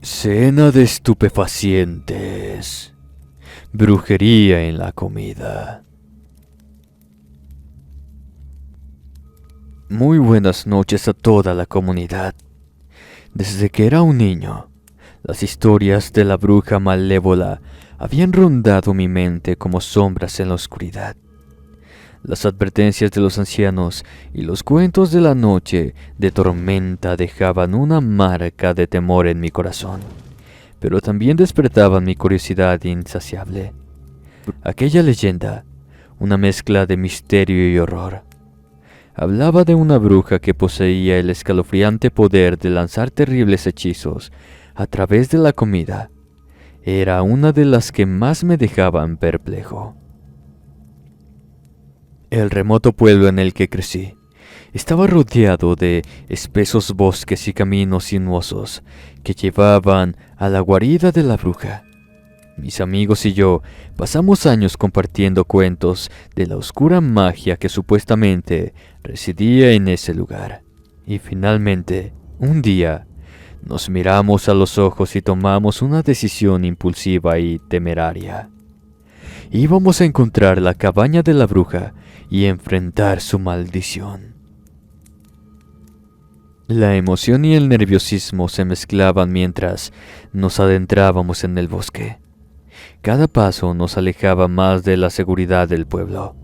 Cena de estupefacientes. Brujería en la comida. Muy buenas noches a toda la comunidad. Desde que era un niño, las historias de la bruja malévola habían rondado mi mente como sombras en la oscuridad. Las advertencias de los ancianos y los cuentos de la noche de tormenta dejaban una marca de temor en mi corazón, pero también despertaban mi curiosidad insaciable. Aquella leyenda, una mezcla de misterio y horror, hablaba de una bruja que poseía el escalofriante poder de lanzar terribles hechizos a través de la comida. Era una de las que más me dejaban perplejo. El remoto pueblo en el que crecí estaba rodeado de espesos bosques y caminos sinuosos que llevaban a la guarida de la bruja. Mis amigos y yo pasamos años compartiendo cuentos de la oscura magia que supuestamente residía en ese lugar. Y finalmente, un día, nos miramos a los ojos y tomamos una decisión impulsiva y temeraria. Íbamos a encontrar la cabaña de la bruja y enfrentar su maldición. La emoción y el nerviosismo se mezclaban mientras nos adentrábamos en el bosque. Cada paso nos alejaba más de la seguridad del pueblo.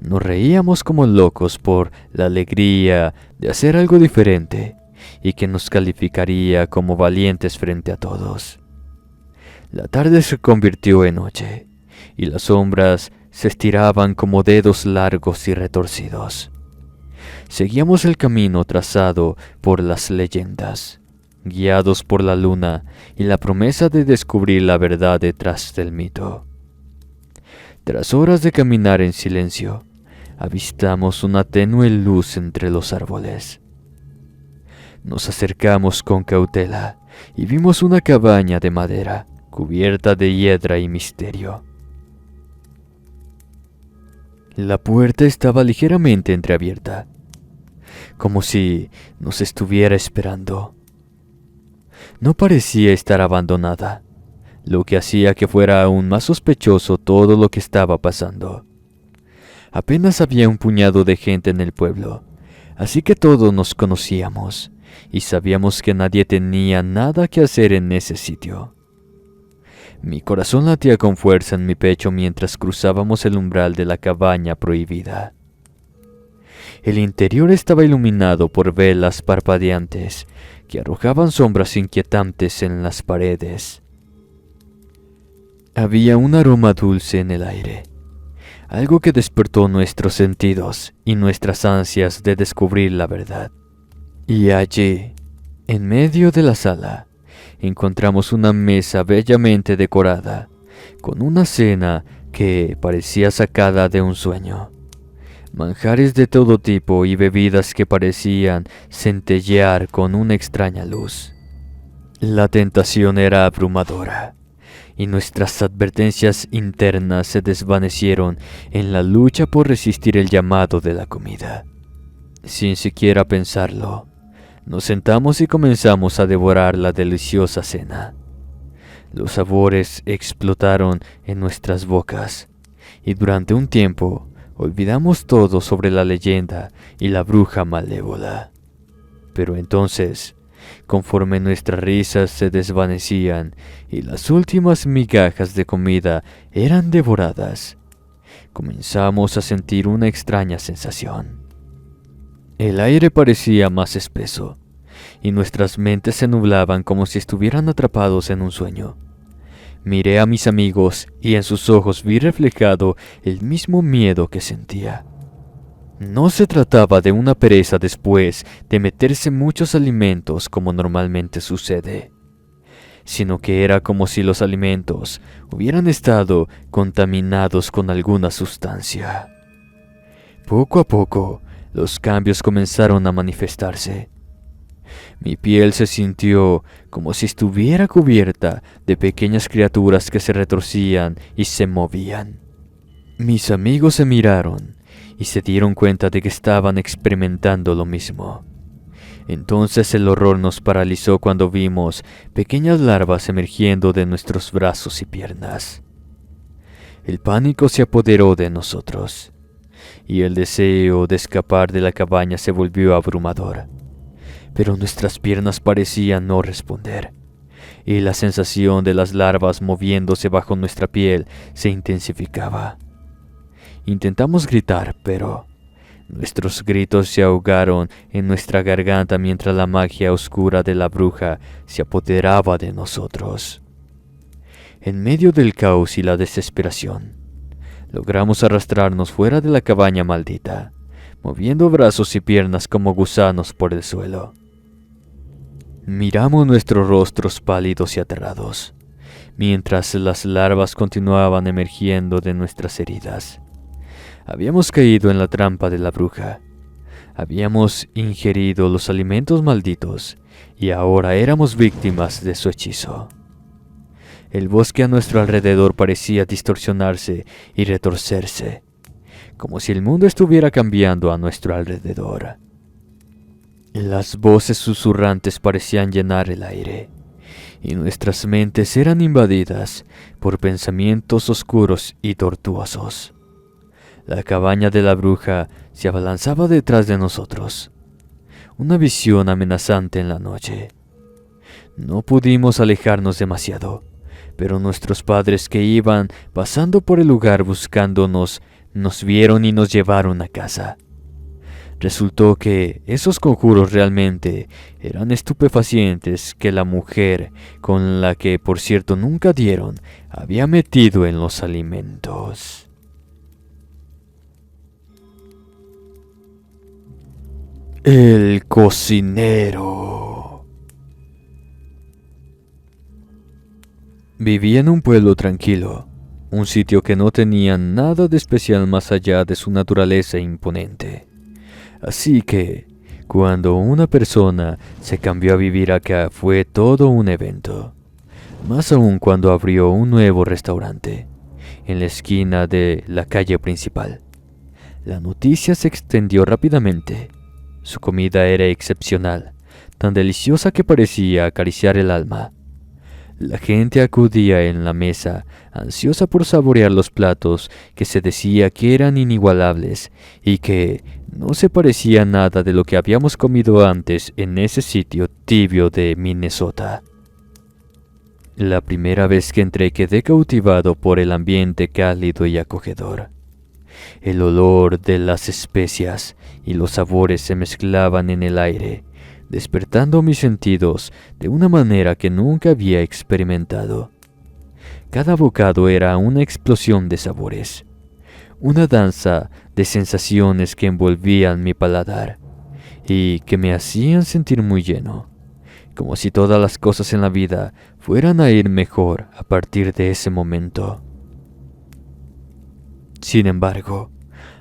Nos reíamos como locos por la alegría de hacer algo diferente y que nos calificaría como valientes frente a todos. La tarde se convirtió en noche y las sombras se estiraban como dedos largos y retorcidos. Seguíamos el camino trazado por las leyendas, guiados por la luna y la promesa de descubrir la verdad detrás del mito. Tras horas de caminar en silencio, avistamos una tenue luz entre los árboles. Nos acercamos con cautela y vimos una cabaña de madera cubierta de hiedra y misterio. La puerta estaba ligeramente entreabierta, como si nos estuviera esperando. No parecía estar abandonada, lo que hacía que fuera aún más sospechoso todo lo que estaba pasando. Apenas había un puñado de gente en el pueblo, así que todos nos conocíamos y sabíamos que nadie tenía nada que hacer en ese sitio. Mi corazón latía con fuerza en mi pecho mientras cruzábamos el umbral de la cabaña prohibida. El interior estaba iluminado por velas parpadeantes que arrojaban sombras inquietantes en las paredes. Había un aroma dulce en el aire, algo que despertó nuestros sentidos y nuestras ansias de descubrir la verdad. Y allí, en medio de la sala, encontramos una mesa bellamente decorada, con una cena que parecía sacada de un sueño. Manjares de todo tipo y bebidas que parecían centellear con una extraña luz. La tentación era abrumadora, y nuestras advertencias internas se desvanecieron en la lucha por resistir el llamado de la comida. Sin siquiera pensarlo, nos sentamos y comenzamos a devorar la deliciosa cena. Los sabores explotaron en nuestras bocas, y durante un tiempo olvidamos todo sobre la leyenda y la bruja malévola. Pero entonces, conforme nuestras risas se desvanecían y las últimas migajas de comida eran devoradas, comenzamos a sentir una extraña sensación. El aire parecía más espeso, y nuestras mentes se nublaban como si estuvieran atrapados en un sueño. Miré a mis amigos y en sus ojos vi reflejado el mismo miedo que sentía. No se trataba de una pereza después de meterse muchos alimentos como normalmente sucede, sino que era como si los alimentos hubieran estado contaminados con alguna sustancia. Poco a poco, los cambios comenzaron a manifestarse. Mi piel se sintió como si estuviera cubierta de pequeñas criaturas que se retorcían y se movían. Mis amigos se miraron y se dieron cuenta de que estaban experimentando lo mismo. Entonces el horror nos paralizó cuando vimos pequeñas larvas emergiendo de nuestros brazos y piernas. El pánico se apoderó de nosotros, y el deseo de escapar de la cabaña se volvió abrumador. Pero nuestras piernas parecían no responder, y la sensación de las larvas moviéndose bajo nuestra piel se intensificaba. Intentamos gritar, pero nuestros gritos se ahogaron en nuestra garganta mientras la magia oscura de la bruja se apoderaba de nosotros. En medio del caos y la desesperación, logramos arrastrarnos fuera de la cabaña maldita, moviendo brazos y piernas como gusanos por el suelo. Miramos nuestros rostros pálidos y aterrados, mientras las larvas continuaban emergiendo de nuestras heridas. Habíamos caído en la trampa de la bruja. Habíamos ingerido los alimentos malditos y ahora éramos víctimas de su hechizo. El bosque a nuestro alrededor parecía distorsionarse y retorcerse, como si el mundo estuviera cambiando a nuestro alrededor. Las voces susurrantes parecían llenar el aire, y nuestras mentes eran invadidas por pensamientos oscuros y tortuosos. La cabaña de la bruja se abalanzaba detrás de nosotros, una visión amenazante en la noche. No pudimos alejarnos demasiado, pero nuestros padres que iban pasando por el lugar buscándonos, nos vieron y nos llevaron a casa. Resultó que esos conjuros realmente eran estupefacientes que la mujer, con la que por cierto nunca dieron, había metido en los alimentos. El cocinero. Vivía en un pueblo tranquilo, un sitio que no tenía nada de especial más allá de su naturaleza imponente. Así que, cuando una persona se cambió a vivir acá fue todo un evento. Más aún cuando abrió un nuevo restaurante, en la esquina de la calle principal. La noticia se extendió rápidamente. Su comida era excepcional, tan deliciosa que parecía acariciar el alma. La gente acudía en la mesa, ansiosa por saborear los platos que se decía que eran inigualables y que no se parecía nada de lo que habíamos comido antes en ese sitio tibio de Minnesota. La primera vez que entré quedé cautivado por el ambiente cálido y acogedor. El olor de las especias y los sabores se mezclaban en el aire, despertando mis sentidos de una manera que nunca había experimentado. Cada bocado era una explosión de sabores, una danza de sensaciones que envolvían mi paladar y que me hacían sentir muy lleno, como si todas las cosas en la vida fueran a ir mejor a partir de ese momento. Sin embargo,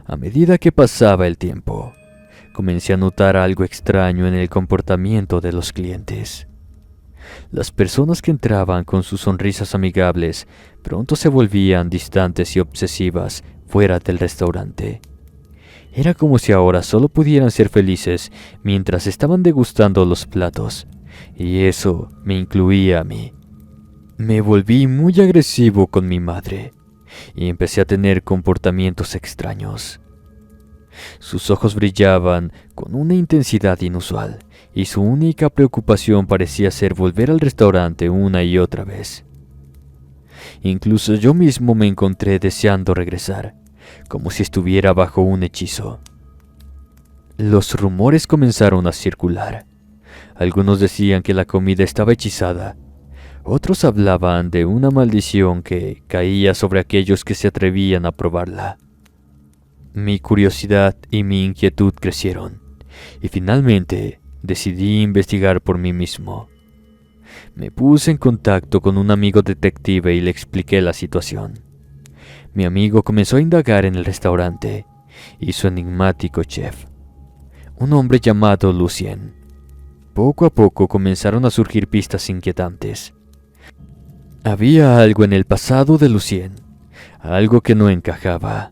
a medida que pasaba el tiempo, comencé a notar algo extraño en el comportamiento de los clientes. Las personas que entraban con sus sonrisas amigables pronto se volvían distantes y obsesivas fuera del restaurante. Era como si ahora solo pudieran ser felices mientras estaban degustando los platos, y eso me incluía a mí. Me volví muy agresivo con mi madre y empecé a tener comportamientos extraños. Sus ojos brillaban con una intensidad inusual y su única preocupación parecía ser volver al restaurante una y otra vez. Incluso yo mismo me encontré deseando regresar, como si estuviera bajo un hechizo. Los rumores comenzaron a circular. Algunos decían que la comida estaba hechizada. Otros hablaban de una maldición que caía sobre aquellos que se atrevían a probarla. Mi curiosidad y mi inquietud crecieron, y finalmente decidí investigar por mí mismo. Me puse en contacto con un amigo detective y le expliqué la situación. Mi amigo comenzó a indagar en el restaurante y su enigmático chef, un hombre llamado Lucien. Poco a poco comenzaron a surgir pistas inquietantes. Había algo en el pasado de Lucien, algo que no encajaba.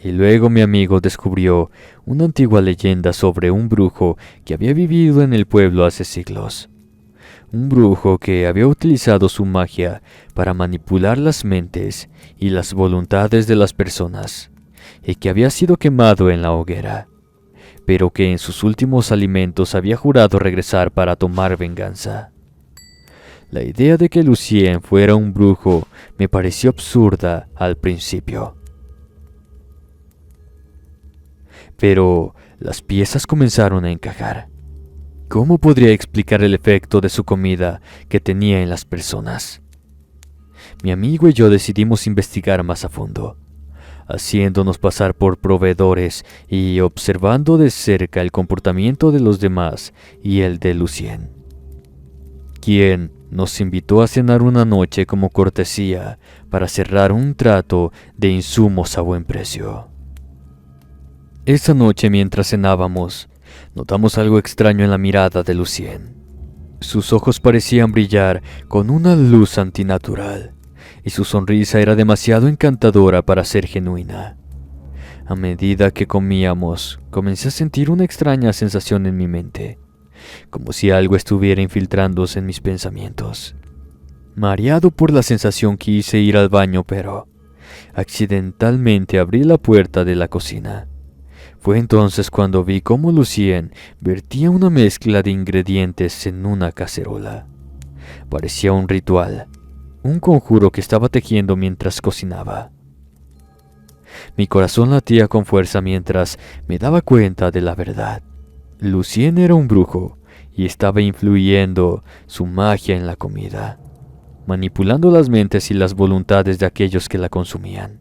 Y luego mi amigo descubrió una antigua leyenda sobre un brujo que había vivido en el pueblo hace siglos. Un brujo que había utilizado su magia para manipular las mentes y las voluntades de las personas, y que había sido quemado en la hoguera, pero que en sus últimos alimentos había jurado regresar para tomar venganza. La idea de que Lucien fuera un brujo me pareció absurda al principio. Pero las piezas comenzaron a encajar. ¿Cómo podría explicar el efecto de su comida que tenía en las personas? Mi amigo y yo decidimos investigar más a fondo, haciéndonos pasar por proveedores y observando de cerca el comportamiento de los demás y el de Lucien, quien nos invitó a cenar una noche como cortesía para cerrar un trato de insumos a buen precio. Esa noche, mientras cenábamos, notamos algo extraño en la mirada de Lucien. Sus ojos parecían brillar con una luz antinatural, y su sonrisa era demasiado encantadora para ser genuina. A medida que comíamos, comencé a sentir una extraña sensación en mi mente, como si algo estuviera infiltrándose en mis pensamientos. Mareado por la sensación quise ir al baño, pero accidentalmente abrí la puerta de la cocina. Fue entonces cuando vi cómo Lucien vertía una mezcla de ingredientes en una cacerola. Parecía un ritual, un conjuro que estaba tejiendo mientras cocinaba. Mi corazón latía con fuerza mientras me daba cuenta de la verdad. Lucien era un brujo y estaba influyendo su magia en la comida, manipulando las mentes y las voluntades de aquellos que la consumían.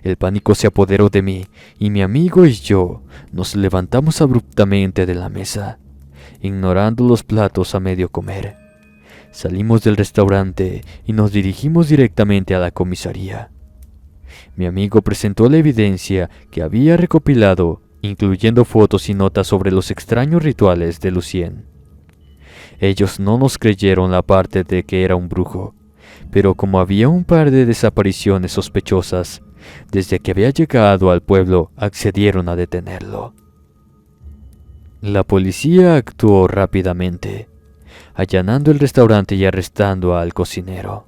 El pánico se apoderó de mí y mi amigo y yo nos levantamos abruptamente de la mesa, ignorando los platos a medio comer. Salimos del restaurante y nos dirigimos directamente a la comisaría. Mi amigo presentó la evidencia que había recopilado, incluyendo fotos y notas sobre los extraños rituales de Lucien. Ellos no nos creyeron la parte de que era un brujo, pero como había un par de desapariciones sospechosas, desde que había llegado al pueblo, accedieron a detenerlo. La policía actuó rápidamente, allanando el restaurante y arrestando al cocinero.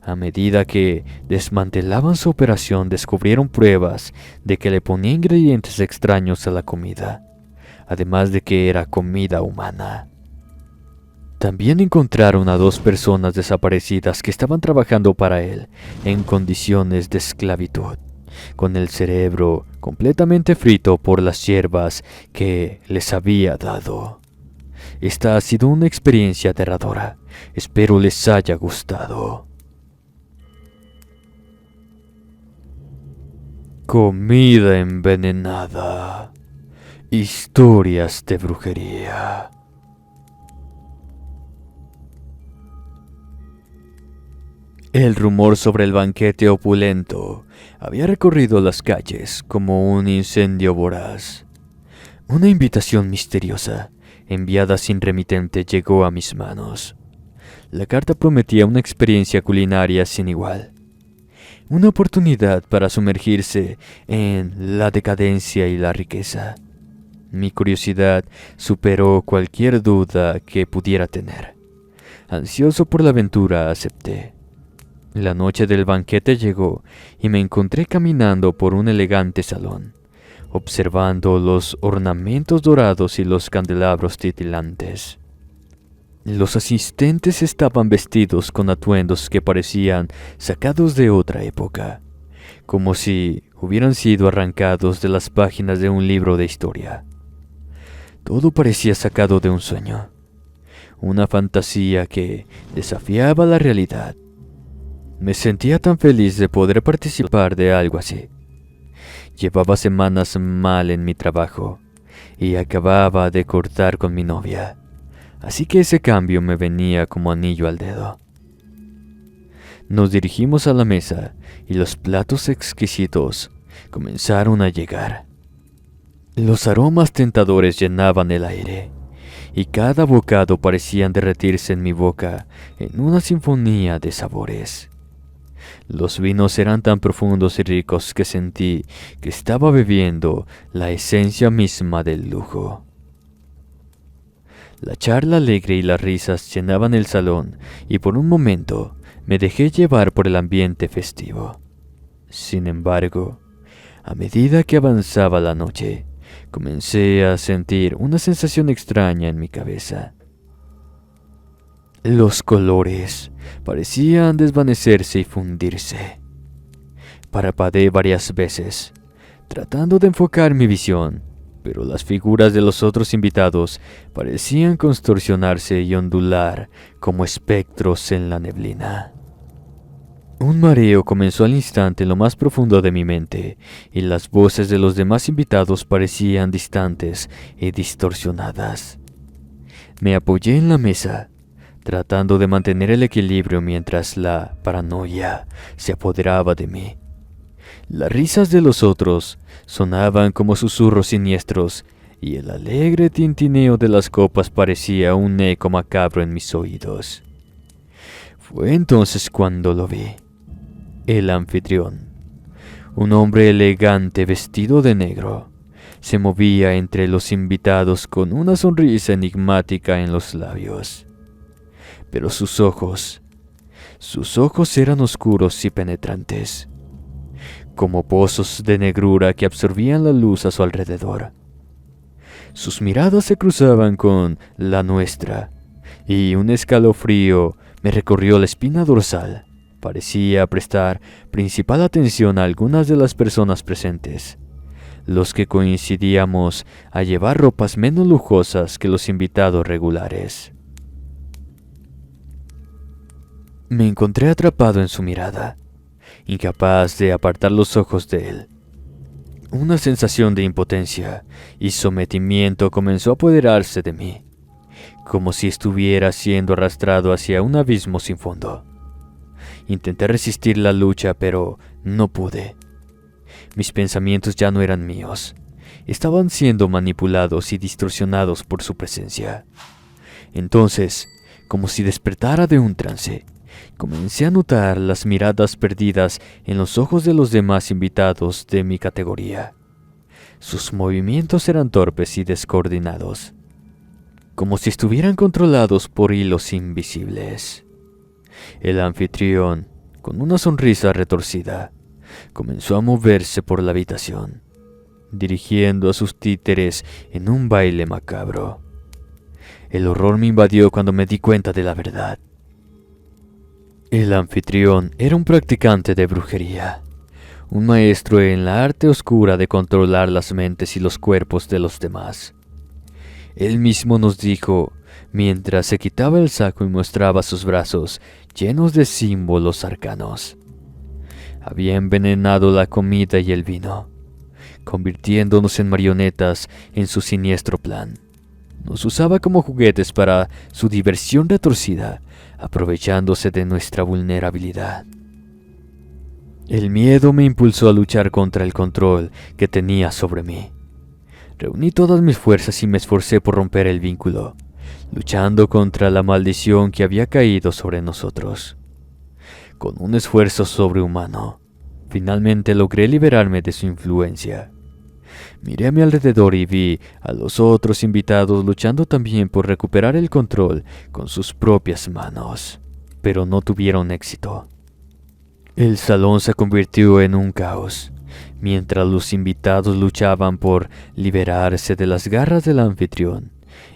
A medida que desmantelaban su operación, descubrieron pruebas de que le ponía ingredientes extraños a la comida, además de que era comida humana. También encontraron a 2 personas desaparecidas que estaban trabajando para él en condiciones de esclavitud, con el cerebro completamente frito por las hierbas que les había dado. Esta ha sido una experiencia aterradora. Espero les haya gustado. Comida envenenada. Historias de brujería. El rumor sobre el banquete opulento había recorrido las calles como un incendio voraz. Una invitación misteriosa, enviada sin remitente, llegó a mis manos. La carta prometía una experiencia culinaria sin igual. Una oportunidad para sumergirse en la decadencia y la riqueza. Mi curiosidad superó cualquier duda que pudiera tener. Ansioso por la aventura, acepté. La noche del banquete llegó y me encontré caminando por un elegante salón, observando los ornamentos dorados y los candelabros titilantes. Los asistentes estaban vestidos con atuendos que parecían sacados de otra época, como si hubieran sido arrancados de las páginas de un libro de historia. Todo parecía sacado de un sueño, una fantasía que desafiaba la realidad. Me sentía tan feliz de poder participar de algo así. Llevaba semanas mal en mi trabajo y acababa de cortar con mi novia, así que ese cambio me venía como anillo al dedo. Nos dirigimos a la mesa y los platos exquisitos comenzaron a llegar. Los aromas tentadores llenaban el aire y cada bocado parecían derretirse en mi boca en una sinfonía de sabores. Los vinos eran tan profundos y ricos que sentí que estaba bebiendo la esencia misma del lujo. La charla alegre y las risas llenaban el salón y por un momento me dejé llevar por el ambiente festivo. Sin embargo, a medida que avanzaba la noche, comencé a sentir una sensación extraña en mi cabeza. Los colores parecían desvanecerse y fundirse. Parpadeé varias veces, tratando de enfocar mi visión, pero las figuras de los otros invitados parecían contorsionarse y ondular como espectros en la neblina. Un mareo comenzó al instante en lo más profundo de mi mente, y las voces de los demás invitados parecían distantes y distorsionadas. Me apoyé en la mesa, tratando de mantener el equilibrio mientras la paranoia se apoderaba de mí. Las risas de los otros sonaban como susurros siniestros, y el alegre tintineo de las copas parecía un eco macabro en mis oídos. Fue entonces cuando lo vi. El anfitrión, un hombre elegante vestido de negro, se movía entre los invitados con una sonrisa enigmática en los labios. Pero sus ojos eran oscuros y penetrantes, como pozos de negrura que absorbían la luz a su alrededor. Sus miradas se cruzaban con la nuestra, y un escalofrío me recorrió la espina dorsal. Parecía prestar principal atención a algunas de las personas presentes, los que coincidíamos a llevar ropas menos lujosas que los invitados regulares. Me encontré atrapado en su mirada, incapaz de apartar los ojos de él. Una sensación de impotencia y sometimiento comenzó a apoderarse de mí, como si estuviera siendo arrastrado hacia un abismo sin fondo. Intenté resistir la lucha, pero no pude. Mis pensamientos ya no eran míos. Estaban siendo manipulados y distorsionados por su presencia. Entonces, como si despertara de un trance, comencé a notar las miradas perdidas en los ojos de los demás invitados de mi categoría. Sus movimientos eran torpes y descoordinados, como si estuvieran controlados por hilos invisibles. El anfitrión, con una sonrisa retorcida, comenzó a moverse por la habitación, dirigiendo a sus títeres en un baile macabro. El horror me invadió cuando me di cuenta de la verdad. El anfitrión era un practicante de brujería, un maestro en la arte oscura de controlar las mentes y los cuerpos de los demás. Él mismo nos dijo, mientras se quitaba el saco y mostraba sus brazos llenos de símbolos arcanos. Había envenenado la comida y el vino, convirtiéndonos en marionetas en su siniestro plan. Nos usaba como juguetes para su diversión retorcida, aprovechándose de nuestra vulnerabilidad. El miedo me impulsó a luchar contra el control que tenía sobre mí. Reuní todas mis fuerzas y me esforcé por romper el vínculo, luchando contra la maldición que había caído sobre nosotros. Con un esfuerzo sobrehumano, finalmente logré liberarme de su influencia. Miré a mi alrededor y vi a los otros invitados luchando también por recuperar el control con sus propias manos, pero no tuvieron éxito. El salón se convirtió en un caos, mientras los invitados luchaban por liberarse de las garras del anfitrión,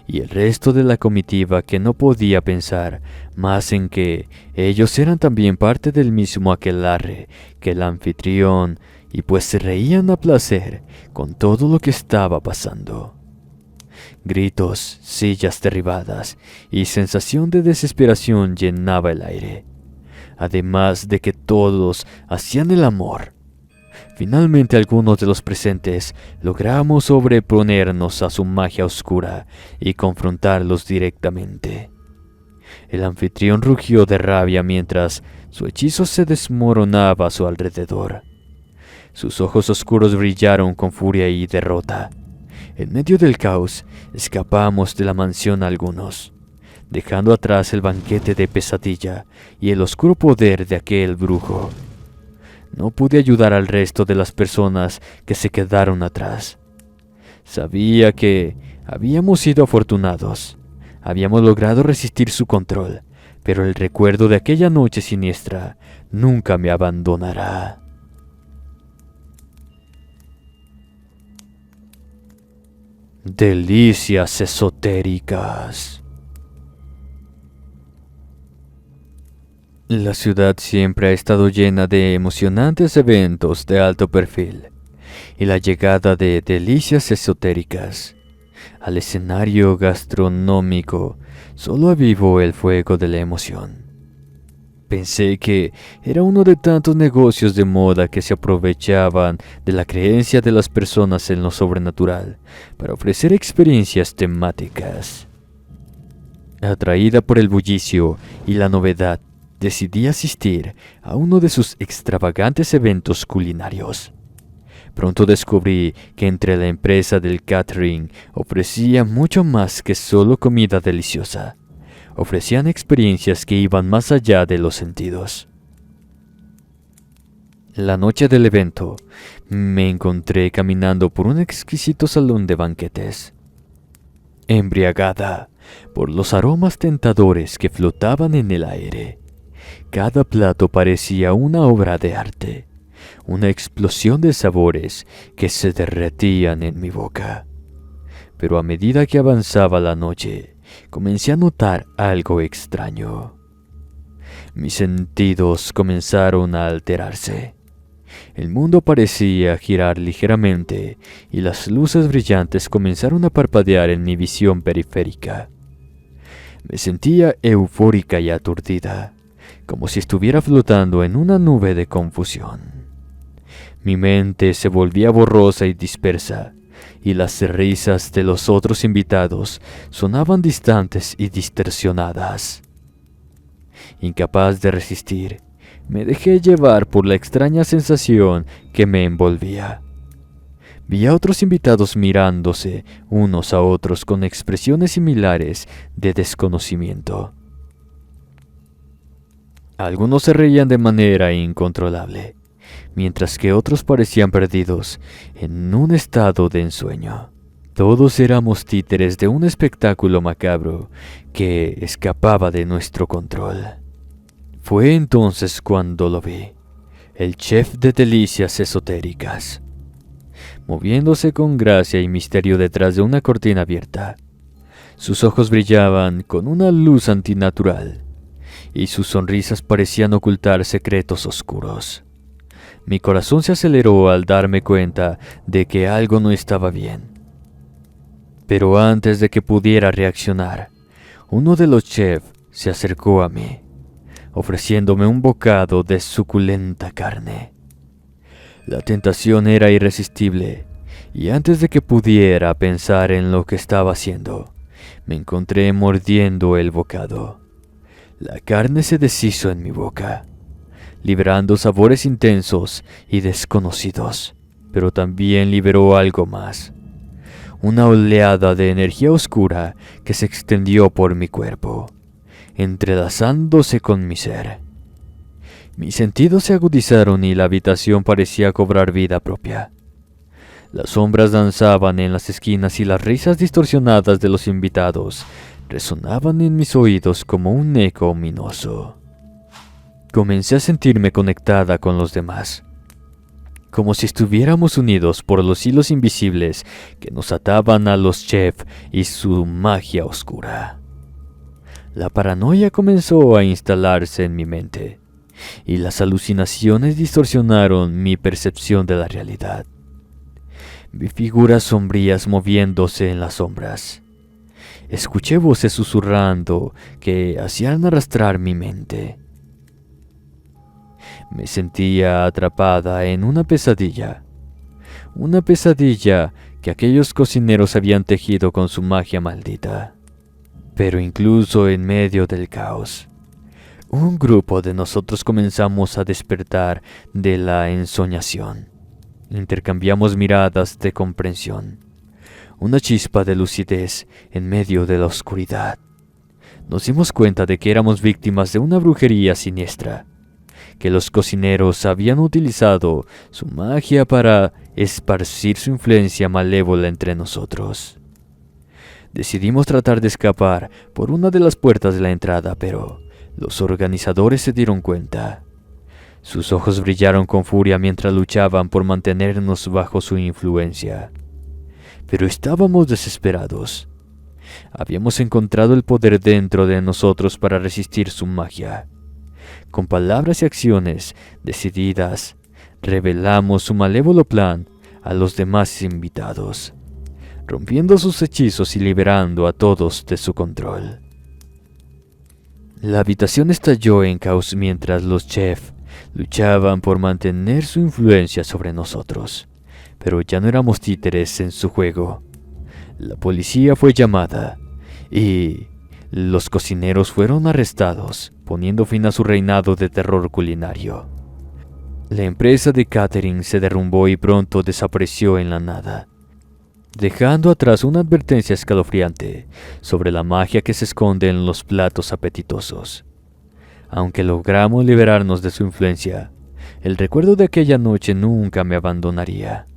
y el resto de la comitiva que no podía pensar más en que ellos eran también parte del mismo aquelarre que el anfitrión, y pues se reían a placer con todo lo que estaba pasando. Gritos, sillas derribadas y sensación de desesperación llenaba el aire, además de que todos hacían el amor. Finalmente algunos de los presentes logramos sobreponernos a su magia oscura y confrontarlos directamente. El anfitrión rugió de rabia mientras su hechizo se desmoronaba a su alrededor. Sus ojos oscuros brillaron con furia y derrota. En medio del caos, escapamos de la mansión algunos, dejando atrás el banquete de pesadilla y el oscuro poder de aquel brujo. No pude ayudar al resto de las personas que se quedaron atrás. Sabía que habíamos sido afortunados. Habíamos logrado resistir su control, pero el recuerdo de aquella noche siniestra nunca me abandonará. Delicias esotéricas. La ciudad siempre ha estado llena de emocionantes eventos de alto perfil, y la llegada de delicias esotéricas al escenario gastronómico solo avivó el fuego de la emoción. Pensé que era uno de tantos negocios de moda que se aprovechaban de la creencia de las personas en lo sobrenatural para ofrecer experiencias temáticas. Atraída por el bullicio y la novedad, decidí asistir a uno de sus extravagantes eventos culinarios. Pronto descubrí que entre la empresa del catering ofrecía mucho más que solo comida deliciosa. Ofrecían experiencias que iban más allá de los sentidos. La noche del evento, me encontré caminando por un exquisito salón de banquetes. Embriagada por los aromas tentadores que flotaban en el aire, cada plato parecía una obra de arte, una explosión de sabores que se derretían en mi boca. Pero a medida que avanzaba la noche, comencé a notar algo extraño. Mis sentidos comenzaron a alterarse. El mundo parecía girar ligeramente y las luces brillantes comenzaron a parpadear en mi visión periférica. Me sentía eufórica y aturdida, como si estuviera flotando en una nube de confusión. Mi mente se volvía borrosa y dispersa, y las risas de los otros invitados sonaban distantes y distorsionadas. Incapaz de resistir, me dejé llevar por la extraña sensación que me envolvía. Vi a otros invitados mirándose unos a otros con expresiones similares de desconocimiento. Algunos se reían de manera incontrolable, mientras que otros parecían perdidos en un estado de ensueño. Todos éramos títeres de un espectáculo macabro que escapaba de nuestro control. Fue entonces cuando lo vi, el chef de delicias esotéricas, moviéndose con gracia y misterio detrás de una cortina abierta. Sus ojos brillaban con una luz antinatural, y sus sonrisas parecían ocultar secretos oscuros. Mi corazón se aceleró al darme cuenta de que algo no estaba bien. Pero antes de que pudiera reaccionar, uno de los chefs se acercó a mí, ofreciéndome un bocado de suculenta carne. La tentación era irresistible, y antes de que pudiera pensar en lo que estaba haciendo, me encontré mordiendo el bocado. La carne se deshizo en mi boca, liberando sabores intensos y desconocidos, pero también liberó algo más. Una oleada de energía oscura que se extendió por mi cuerpo, entrelazándose con mi ser. Mis sentidos se agudizaron y la habitación parecía cobrar vida propia. Las sombras danzaban en las esquinas y las risas distorsionadas de los invitados resonaban en mis oídos como un eco ominoso. Comencé a sentirme conectada con los demás, como si estuviéramos unidos por los hilos invisibles que nos ataban a los chefs y su magia oscura. La paranoia comenzó a instalarse en mi mente, y las alucinaciones distorsionaron mi percepción de la realidad. Vi figuras sombrías moviéndose en las sombras. Escuché voces susurrando que hacían arrastrar mi mente. Me sentía atrapada en una pesadilla que aquellos cocineros habían tejido con su magia maldita. Pero incluso en medio del caos, un grupo de nosotros comenzamos a despertar de la ensoñación. Intercambiamos miradas de comprensión, una chispa de lucidez en medio de la oscuridad. nos dimos cuenta de que éramos víctimas de una brujería siniestra, que los cocineros habían utilizado su magia para esparcir su influencia malévola entre nosotros. Decidimos tratar de escapar por una de las puertas de la entrada, pero los organizadores se dieron cuenta. Sus ojos brillaron con furia mientras luchaban por mantenernos bajo su influencia. Pero estábamos desesperados. Habíamos encontrado el poder dentro de nosotros para resistir su magia. Con palabras y acciones decididas, revelamos su malévolo plan a los demás invitados, rompiendo sus hechizos y liberando a todos de su control. La habitación estalló en caos mientras los chefs luchaban por mantener su influencia sobre nosotros, pero ya no éramos títeres en su juego. La policía fue llamada y los cocineros fueron arrestados, poniendo fin a su reinado de terror culinario. La empresa de catering se derrumbó y pronto desapareció en la nada, dejando atrás una advertencia escalofriante sobre la magia que se esconde en los platos apetitosos. Aunque logramos liberarnos de su influencia, el recuerdo de aquella noche nunca me abandonaría.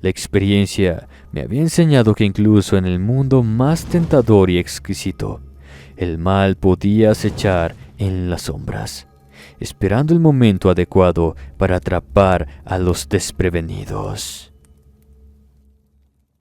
La experiencia me había enseñado que incluso en el mundo más tentador y exquisito, el mal podía acechar en las sombras, esperando el momento adecuado para atrapar a los desprevenidos.